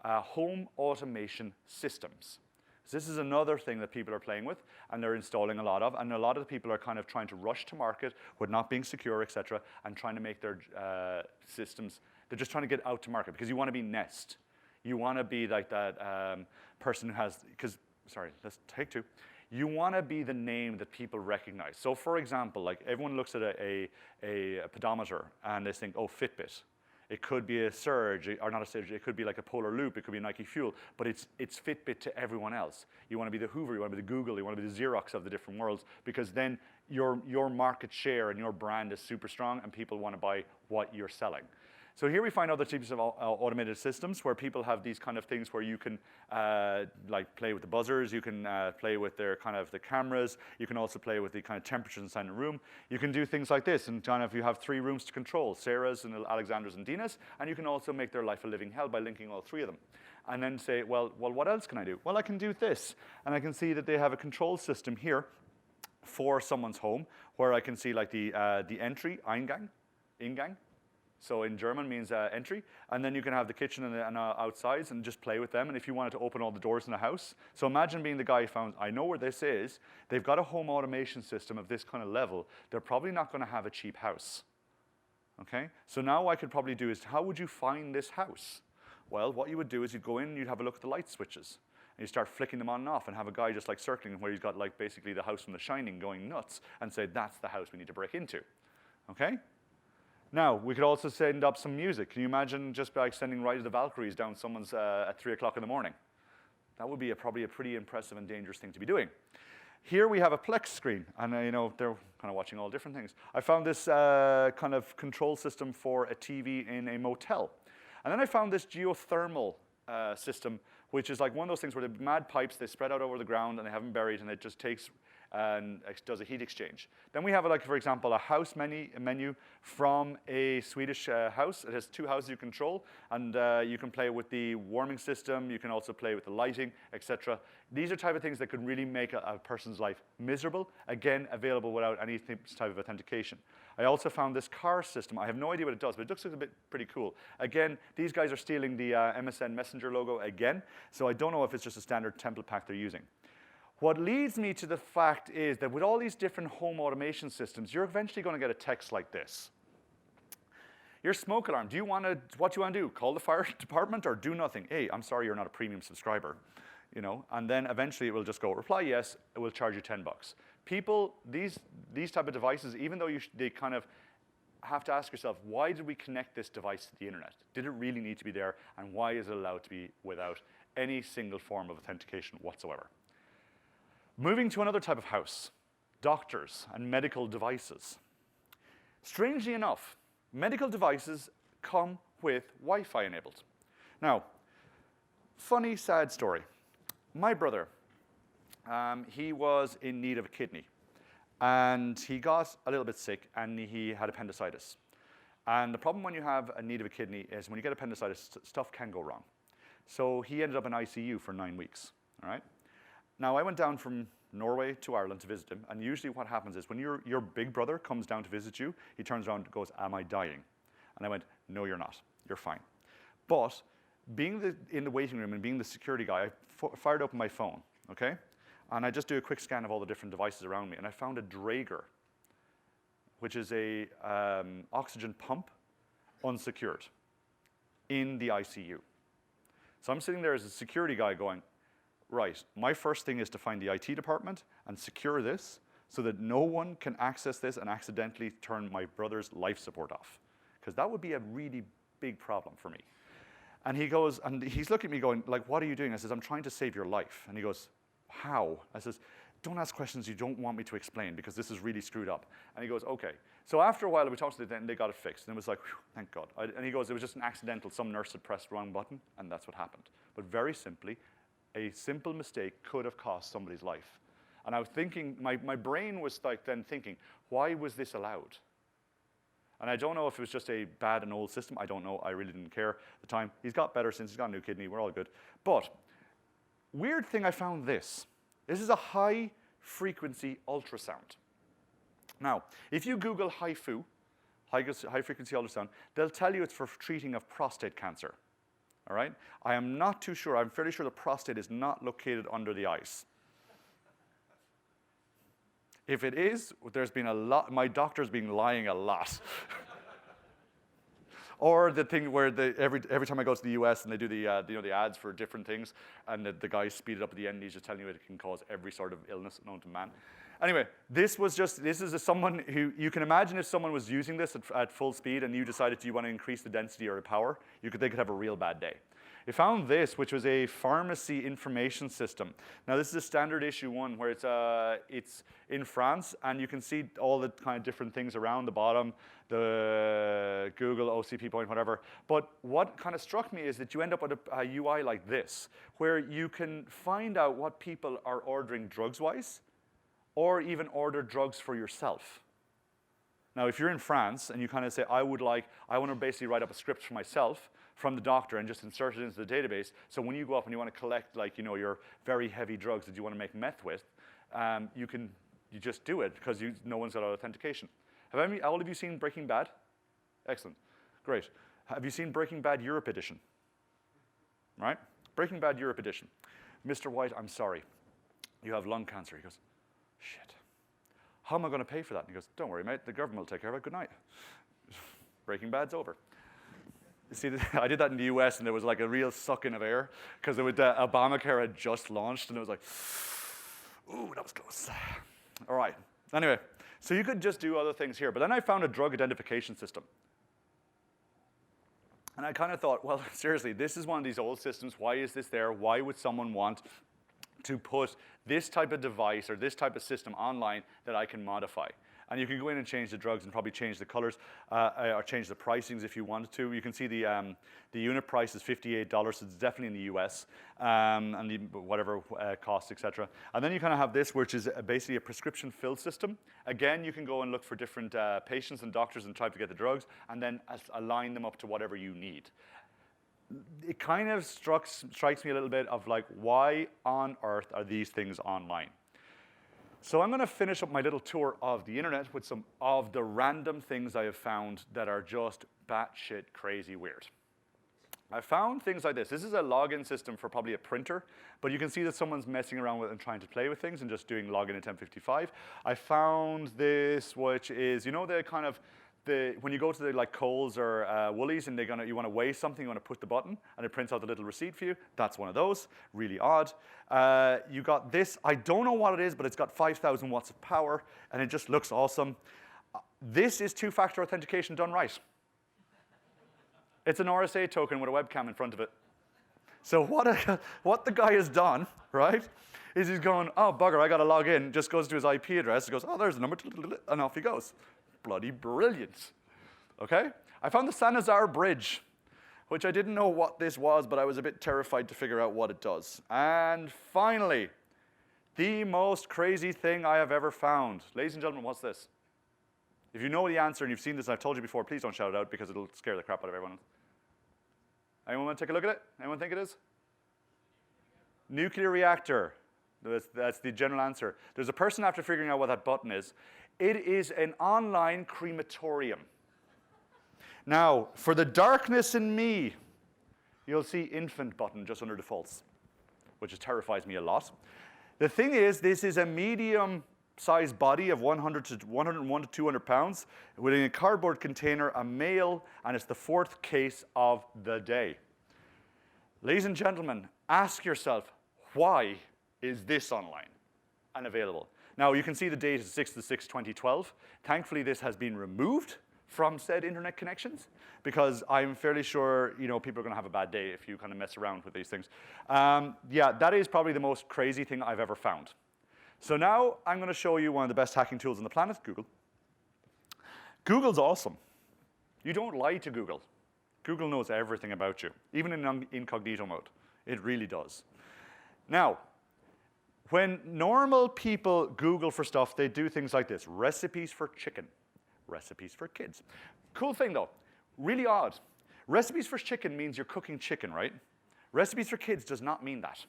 Speaker 1: home automation systems. So this is another thing that people are playing with and they're installing a lot of, and a lot of the people are kind of trying to rush to market with not being secure, et cetera, and trying to make their systems, they're just trying to get out to market because you want to be Nest. You want to be like that person who has, sorry, let's take two. You want to be the name that people recognize. So for example, like everyone looks at a pedometer and they think, oh, Fitbit. It could be a Surge, or not a Surge, it could be like a Polar Loop, it could be Nike Fuel, but it's Fitbit to everyone else. You want to be the Hoover, you want to be the Google, you want to be the Xerox of the different worlds, because then your market share and your brand is super strong and people want to buy what you're selling. So here we find other types of automated systems where people have these kind of things where you can like play with the buzzers, you can play with their kind of the cameras, you can also play with the kind of temperatures inside the room. You can do things like this, and kind of you have 3 rooms to control, Sarah's and Alexandra's and Dina's, and you can also make their life a living hell by linking all 3 of them. And then say, well, what else can I do? Well, I can do this. And I can see that they have a control system here for someone's home where I can see like the entry, Eingang. So in German means entry, and then you can have the kitchen and outsides and just play with them, and if you wanted to open all the doors in the house. So imagine being the guy who found, I know where this is, they've got a home automation system of this kind of level, they're probably not going to have a cheap house. Okay? So now what I could probably do is, how would you find this house? Well, what you would do is you'd go in and you'd have a look at the light switches, and you start flicking them on and off and have a guy just like circling where he's got like basically the house from The Shining going nuts and say, that's the house we need to break into. Okay? Now, we could also send up some music. Can you imagine just like sending Ride of the Valkyries down someone's at 3 o'clock in the morning? That would be probably a pretty impressive and dangerous thing to be doing. Here we have a Plex screen, and they're kind of watching all different things. I found this kind of control system for a TV in a motel. And then I found this geothermal system, which is like one of those things where the mad pipes, they spread out over the ground and they have them buried, and it just takes and does a heat exchange. Then we have, like, for example, a house menu from a Swedish house. It has 2 houses you control, and you can play with the warming system. You can also play with the lighting, etc. These are type of things that could really make a person's life miserable. Again, available without any type of authentication. I also found this car system. I have no idea what it does, but it looks a bit pretty cool. Again, these guys are stealing the MSN Messenger logo again, so I don't know if it's just a standard template pack they're using. What leads me to the fact is that with all these different home automation systems, you're eventually going to get a text like this. Your smoke alarm, what do you want to do? Call the fire department or do nothing? Hey, I'm sorry you're not a premium subscriber. And then eventually it will just go, reply yes, it will charge you $10. People, these type of devices, even though they kind of have to ask yourself, why did we connect this device to the internet? Did it really need to be there? And why is it allowed to be without any single form of authentication whatsoever? Moving to another type of house, doctors and medical devices. Strangely enough, medical devices come with Wi-Fi enabled. Now, funny, sad story. My brother, he was in need of a kidney. And he got a little bit sick, and he had appendicitis. And the problem when you have a need of a kidney is when you get appendicitis, stuff can go wrong. So he ended up in ICU for 9 weeks, all right? Now, I went down from Norway to Ireland to visit him, and usually what happens is when your big brother comes down to visit you, he turns around and goes, "Am I dying?" And I went, "No, you're not. You're fine." But being in the waiting room and being the security guy, I fired open my phone, okay? And I just do a quick scan of all the different devices around me, and I found a Draeger, which is a oxygen pump, unsecured, in the ICU. So I'm sitting there as a security guy going, right, my first thing is to find the IT department and secure this so that no one can access this and accidentally turn my brother's life support off. Because that would be a really big problem for me. And he goes, and he's looking at me going, like, "What are you doing?" I says, "I'm trying to save your life." And he goes, "How?" I says, "Don't ask questions you don't want me to explain because this is really screwed up." And he goes, "Okay." So after a while, we talked to them, and they got it fixed. And it was like, whew, thank God. And he goes, "It was just an accidental. Some nurse had pressed the wrong button, and that's what happened." But very simply, a simple mistake could have cost somebody's life. And I was thinking, my brain was like then thinking, why was this allowed? And I don't know if it was just a bad and old system. I don't know. I really didn't care at the time. He's got better since he's got a new kidney. We're all good. But weird thing, I found this. This is a high-frequency ultrasound. Now, if you Google HIFU, high-frequency ultrasound, they'll tell you it's for treating of prostate cancer. All right? I am not too sure. I'm fairly sure the prostate is not located under the eyes. If it is, there's been a lot. My doctor's been lying a lot. Or the thing where every time I go to the US and they do the ads for different things, and the guy speed it up at the end, and he's just telling you it can cause every sort of illness known to man. Anyway, this is someone who, you can imagine if someone was using this at full speed and you decided you want to increase the density or the power, they could have a real bad day. They found this, which was a pharmacy information system. Now, this is a standard issue one where it's in France, and you can see all the kind of different things around the bottom, the Google, OCP point, whatever. But what kind of struck me is that you end up with a UI like this, where you can find out what people are ordering drugs-wise, or even order drugs for yourself. Now, if you're in France and you kind of say, I want to basically write up a script for myself from the doctor and just insert it into the database, so when you go up and you want to collect, your very heavy drugs that you want to make meth with, you just do it because no one's got authentication. Have all of you seen Breaking Bad? Excellent. Great. Have you seen Breaking Bad Europe Edition? Right? Breaking Bad Europe Edition. Mr. White, I'm sorry. You have lung cancer. He goes, shit. How am I going to pay for that? And he goes, don't worry, mate. The government will take care of it. Good night. Breaking Bad's over. You see, I did that in the US, and there was like a real suck-in of air because Obamacare had just launched, and it was like, ooh, that was close. All right. Anyway, so you could just do other things here. But then I found a drug identification system. And I kind of thought, well, seriously, this is one of these old systems. Why is this there? Why would someone want to put this type of device or this type of system online that I can modify? And you can go in and change the drugs and probably change the colors or change the pricings if you wanted to. You can see the unit price is $58, so it's definitely in the US, and whatever costs, etc. And then you kind of have this, which is basically a prescription fill system. Again, you can go and look for different patients and doctors and try to get the drugs, and then align them up to whatever you need. It kind of strikes me a little bit of like, why on earth are these things online? So I'm going to finish up my little tour of the internet with some of the random things I have found that are just batshit crazy weird. I found things like this. This is a login system for probably a printer, but you can see that someone's messing around with it and trying to play with things and just doing login at 1055. I found this, which is, the kind of, when you go to the Kohl's or Woolies and you want to weigh something, you want to push the button and it prints out the little receipt for you. That's one of those. Really odd. You got this. I don't know what it is, but it's got 5,000 watts of power and it just looks awesome. This is two-factor authentication done right. It's an RSA token with a webcam in front of it. So what the guy has done, right, is he's going, oh, bugger, I got to log in. Just goes to his IP address. Goes, oh, there's the number, and off he goes. Bloody brilliant. Okay? I found the San Nazar Bridge. which I didn't know what this was, but I was a bit terrified to figure out what it does. And finally, the most crazy thing I have ever found. Ladies and gentlemen, what's this? If you know the answer and you've seen this and I've told you before, please don't shout it out because it'll scare the crap out of everyone. Anyone want to take a look at it? Anyone think it is? Nuclear reactor. That's the general answer. There's a person after figuring out what that button is. It is an online crematorium. Now, for the darkness in me, you'll see infant button just under defaults, which terrifies me a lot. The thing is, this is a medium-sized body of 101 to 200 pounds within a cardboard container, a male, and it's the 4th case of the day. Ladies and gentlemen, ask yourself, why is this online and available? Now, you can see the date is 6/6/2012. Thankfully, this has been removed from said internet connections because I'm fairly sure people are going to have a bad day if you kind of mess around with these things. Yeah, that is probably the most crazy thing I've ever found. So now I'm going to show you one of the best hacking tools on the planet, Google. Google's awesome. You don't lie to Google. Google knows everything about you, even in incognito mode. It really does. Now, when normal people Google for stuff, they do things like this. Recipes for chicken. Recipes for kids. Cool thing, though. Really odd. Recipes for chicken means you're cooking chicken, right? Recipes for kids does not mean that.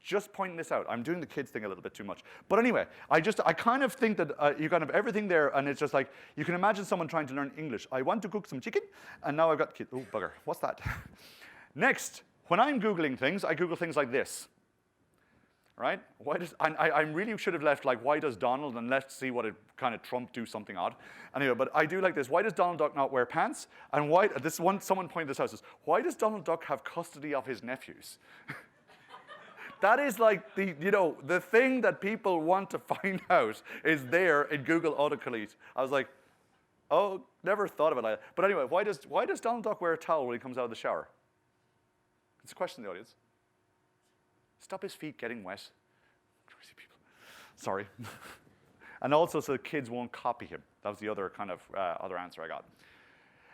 Speaker 1: Just pointing this out. I'm doing the kids thing a little bit too much. But anyway, I kind of think that you kind of everything there, and it's just like, you can imagine someone trying to learn English. I want to cook some chicken, and now I've got kids. Oh, bugger. What's that? Next, when I'm Googling things, I Google things like this. Right? I really should have left like, why does Donald, and let's see what it kind of Trump do something odd. Anyway, but I do like this. Why does Donald Duck not wear pants? And why, someone pointed this out, says, why does Donald Duck have custody of his nephews? That is like the thing that people want to find out is there in Google autocomplete. I was like, oh, never thought of it like that. But anyway, why does Donald Duck wear a towel when he comes out of the shower? It's a question in the audience. Stop his feet getting wet. Crazy people. Sorry. And also so the kids won't copy him. That was the other kind of other answer I got.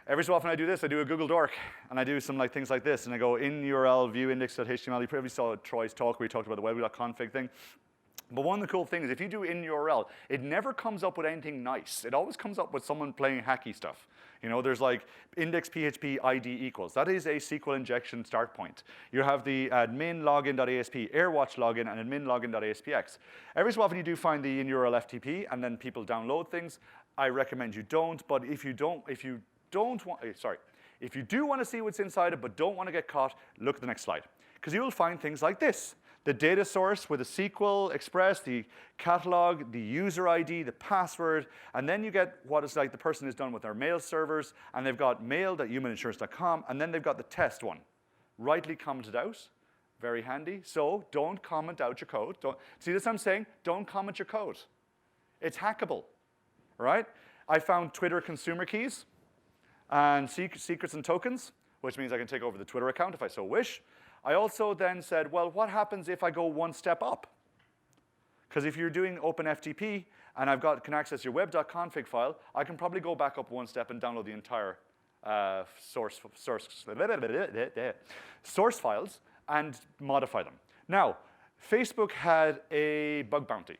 Speaker 1: Every so often I do this. I do a Google Dork, and I do some things like this, and I go in URL view index.html. You probably saw Troy's talk where he talked about the web.config thing. But one of the cool things, if you do in URL, it never comes up with anything nice. It always comes up with someone playing hacky stuff. There's like index PHP ID equals. That is a SQL injection start point. You have the admin login.asp, airwatch login, and admin login.aspx. Every so often you do find the in URL FTP, and then people download things. I recommend you don't, but if you do want to see what's inside it but don't want to get caught, look at the next slide. Because you will find things like this. The data source with a SQL Express, the catalog, the user ID, the password, and then you get what it's like the person has done with their mail servers, and they've got mail.humaninsurance.com, and then they've got the test one. Rightly commented out, very handy. So don't comment out your code. See this I'm saying? Don't comment your code. It's hackable, right? I found Twitter consumer keys and secrets and tokens, which means I can take over the Twitter account if I so wish. I also then said, well, what happens if I go one step up? Because if you're doing OpenFTP and can access your web.config file, I can probably go back up one step and download the entire source files and modify them. Now, Facebook had a bug bounty.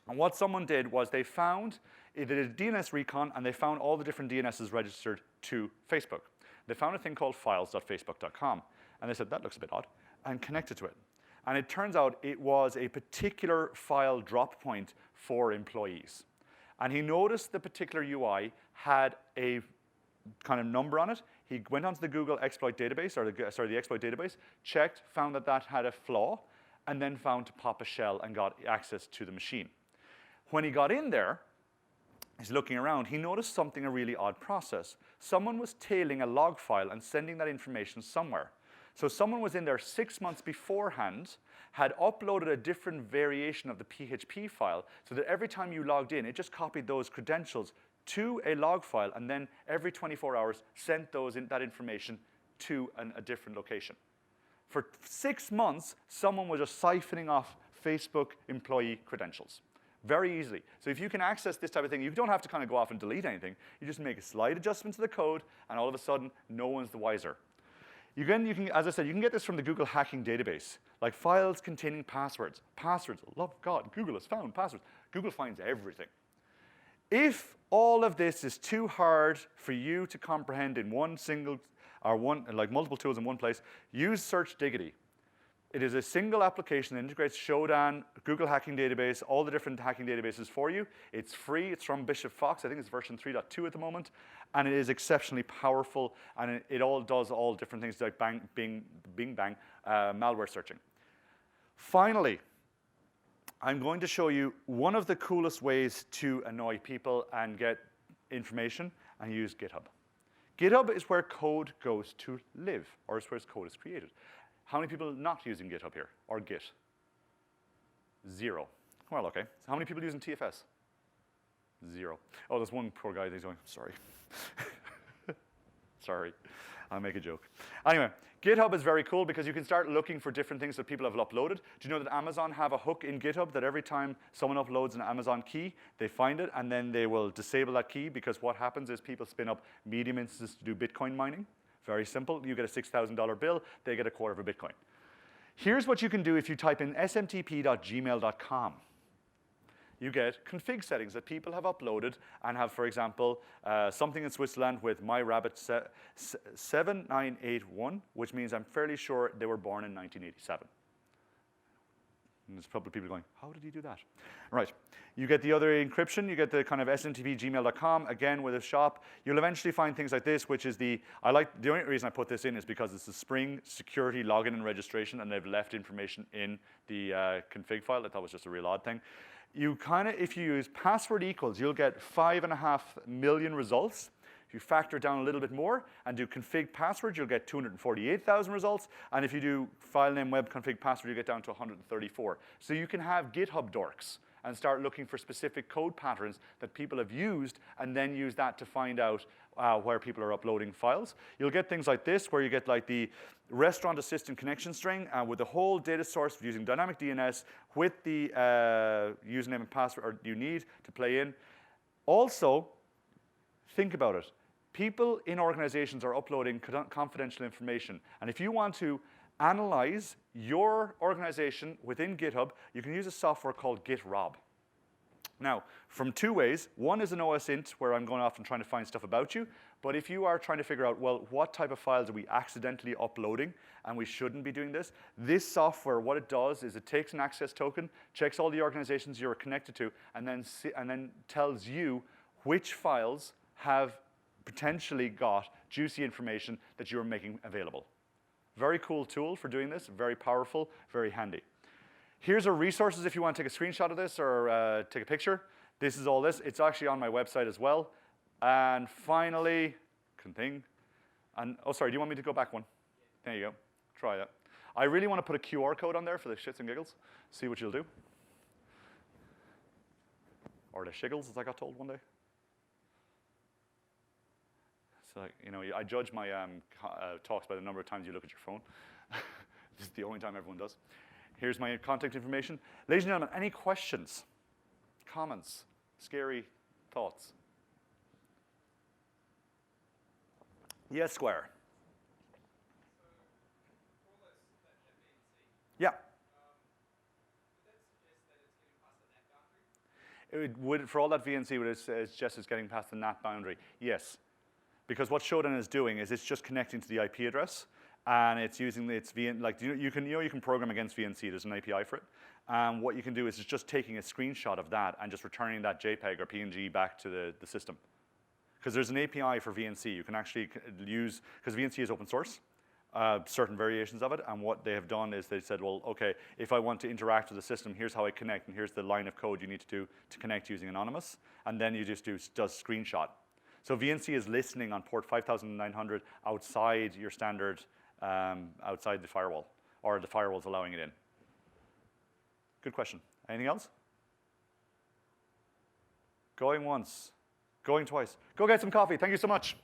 Speaker 1: And what someone did was they did a DNS recon, and they found all the different DNSs registered to Facebook. They found a thing called files.facebook.com. And they said, that looks a bit odd, and connected to it. And it turns out it was a particular file drop point for employees. And he noticed the particular UI had a kind of number on it. He went onto the Google exploit database, the exploit database, checked, found that had a flaw, and then found to pop a shell and got access to the machine. When he got in there, he's looking around, he noticed a really odd process. Someone was tailing a log file and sending that information somewhere. So someone was in there 6 months beforehand, had uploaded a different variation of the PHP file, so that every time you logged in, it just copied those credentials to a log file, and then every 24 hours sent that information to a different location. For 6 months, someone was just siphoning off Facebook employee credentials. Very easily. So if you can access this type of thing, you don't have to kind of go off and delete anything. You just make a slight adjustment to the code, and all of a sudden, no one's the wiser. You can, as I said, you can get this from the Google hacking database, like files containing passwords. Passwords, love of God, Google has found passwords. Google finds everything. If all of this is too hard for you to comprehend in one single, or like multiple tools in one place, use Search Diggity. It is a single application that integrates Shodan, Google Hacking Database, all the different hacking databases for you. It's free. It's from Bishop Fox. I think it's version 3.2 at the moment. And it is exceptionally powerful. And it all does all different things like Bing Bang, malware searching. Finally, I'm going to show you one of the coolest ways to annoy people and get information and use GitHub. GitHub is where code goes to live, or is where code is created. How many people not using GitHub here, or Git? 0. Well, okay. So how many people using TFS? 0. Oh, there's one poor guy that's going, sorry. Sorry, I'll make a joke. Anyway, GitHub is very cool because you can start looking for different things that people have uploaded. Do you know that Amazon have a hook in GitHub that every time someone uploads an Amazon key, they find it and then they will disable that key because what happens is people spin up Medium instances to do Bitcoin mining. Very simple. You get a $6,000 bill, they get a quarter of a Bitcoin. Here's what you can do if you type in smtp.gmail.com. You get config settings that people have uploaded and have, for example, something in Switzerland with myrabbit7981, which means I'm fairly sure they were born in 1987. And there's probably people going, how did he do that? Right. You get the other encryption. You get the kind of smtp@gmail.com, again, with a shop. You'll eventually find things like this, which is the only reason I put this in is because it's the Spring security login and registration, and they've left information in the config file. I thought it was just a real odd thing. You kind of, if you use password equals, you'll get 5.5 million results. If you factor down a little bit more and do config password, you'll get 248,000 results. And if you do file name web config password, you get down to 134. So you can have GitHub dorks and start looking for specific code patterns that people have used and then use that to find out where people are uploading files. You'll get things like this where you get like the restaurant assistant connection string with the whole data source using dynamic DNS with the username and password you need to play in. Also, think about it. People in organizations are uploading confidential information. And if you want to analyze your organization within GitHub, you can use a software called GitRob. Now, from two ways. One is an OSINT, where I'm going off and trying to find stuff about you. But if you are trying to figure out, well, what type of files are we accidentally uploading, and we shouldn't be doing this, this software, what it does is it takes an access token, checks all the organizations you're connected to, and then tells you which files have potentially got juicy information that you're making available. Very cool tool for doing this, very powerful, very handy. Here's our resources if you want to take a screenshot of this or take a picture. This is all this. It's actually on my website as well. And finally, oh, sorry, do you want me to go back one? There you go. Try that. I really want to put a QR code on there for the shits and giggles. See what you'll do. Or the shiggles, as I got told one day. So, you know, I judge my talks by the number of times you look at your phone. This is the only time everyone does. Here's my contact information. Ladies and gentlemen, any questions, comments, scary thoughts? Yes, Square. Yeah. It would, for all that VNC would suggest it's getting past the NAT boundary. Yes. Because what Shodan is doing is it's just connecting to the IP address, and it's using its VN, like you can program against VNC. There's an API for it. What you can do is it's just taking a screenshot of that and just returning that JPEG or PNG back to the system. Because there's an API for VNC. You can actually use, because VNC is open source, certain variations of it. And what they have done is they said, well, okay, if I want to interact with the system, here's how I connect, and here's the line of code you need to do to connect using Anonymous. And then you just does screenshot. So VNC is listening on port 5900 outside your standard, outside the firewall, or the firewall's allowing it in. Good question. Anything else? Going once, going twice. Go get some coffee. Thank you so much.